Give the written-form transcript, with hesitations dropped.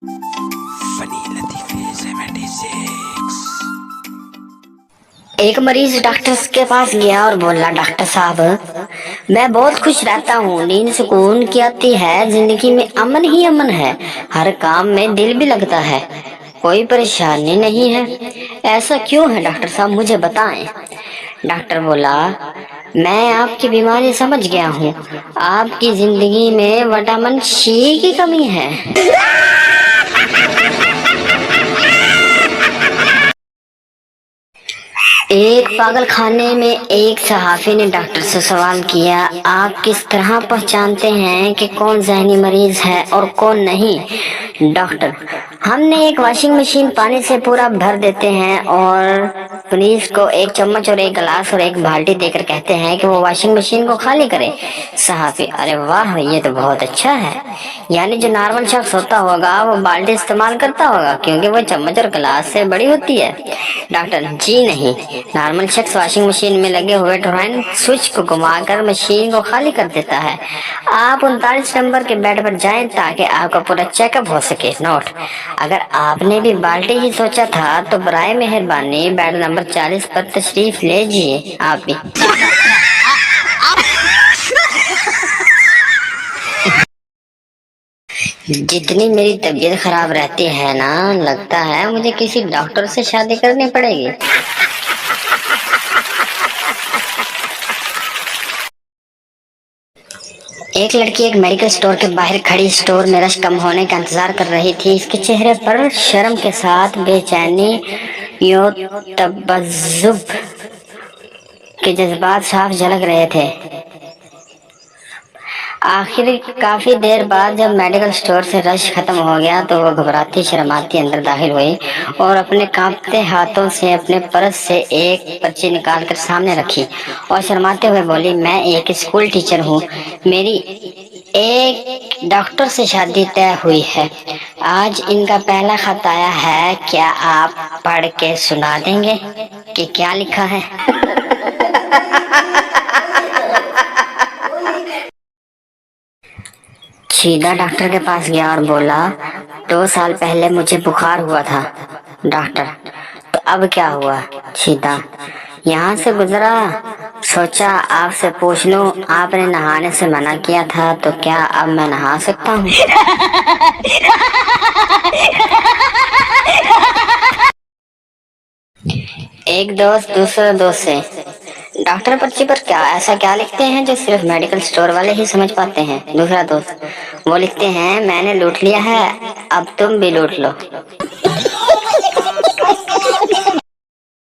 एक मरीज डॉक्टर के पास गया और बोला, डॉक्टर साहब, मैं बहुत खुश रहता हूँ, नींद सुकून की आती है, जिंदगी में अमन ही अमन है, हर काम में दिल भी लगता है, कोई परेशानी नहीं है। ऐसा क्यों है डॉक्टर साहब, मुझे बताएं। डॉक्टर बोला, मैं आपकी बीमारी समझ गया हूँ, आपकी जिंदगी में विटामिन सी की कमी है। एक पागल खाने में एक सहाफी ने डॉक्टर से सवाल किया, आप किस तरह पहचानते हैं कि कौन जहनी मरीज है और कौन नहीं। डॉक्टर, हमने एक वॉशिंग मशीन पानी से पूरा भर देते हैं और मरीज को एक चम्मच और एक गिलास और एक बाल्टी देकर कहते हैं कि वो वॉशिंग मशीन को खाली करे। सहाफी, अरे वाह, ये तो बहुत अच्छा है। यानी जो नॉर्मल शख्स होता होगा वो बाल्टी इस्तेमाल करता होगा क्योंकि वो चम्मच और गिलास से बड़ी होती है। डॉक्टर, जी नहीं, नॉर्मल शख्स वॉशिंग मशीन में लगे हुए टर्बाइन स्विच को घुमाकर मशीन को खाली कर देता है। आप 39 नंबर के बेड पर जाएं ताकि आपका पूरा चेकअप हो सके। नोट, अगर आपने भी बाल्टी ही सोचा था तो बराए मेहरबानी बेड नंबर 40 पर तशरीफ ले जाइए आप भी। जितनी मेरी तबीयत खराब रहती है ना, लगता है मुझे किसी डॉक्टर से शादी करनी पड़ेगी। एक लड़की एक मेडिकल स्टोर के बाहर खड़ी स्टोर में रश कम होने का इंतजार कर रही थी। इसके चेहरे पर शर्म के साथ बेचैनी यो तबज्जुब के जज्बात साफ झलक रहे थे। आखिर काफी देर बाद जब मेडिकल स्टोर से रश खत्म हो गया तो वो घबराती शर्माती अंदर दाखिल हुई और अपने कांपते हाथों से अपने पर्स से एक पर्ची निकाल कर सामने रखी और शर्माते हुए बोली, मैं एक स्कूल टीचर हूँ, मेरी एक डॉक्टर से शादी तय हुई है, आज इनका पहला खत आया है, क्या आप पढ़ के सुना देंगे कि क्या लिखा है। सीधा डॉक्टर के पास गया और बोला, 2 साल पहले मुझे बुखार हुआ था। डॉक्टर, तो अब क्या हुआ। सीधा, यहाँ से गुजरा, सोचा आपसे पूछ लूं, आपने नहाने से मना किया था तो क्या अब मैं नहा सकता हूँ। एक दोस्त दूसरे दोस्त से, डॉक्टर पर्ची पर क्या ऐसा क्या लिखते हैं जो सिर्फ मेडिकल स्टोर वाले ही समझ पाते हैं। दूसरा दोस्त, वो लिखते हैं, मैंने लूट लिया है, अब तुम भी लूट लो।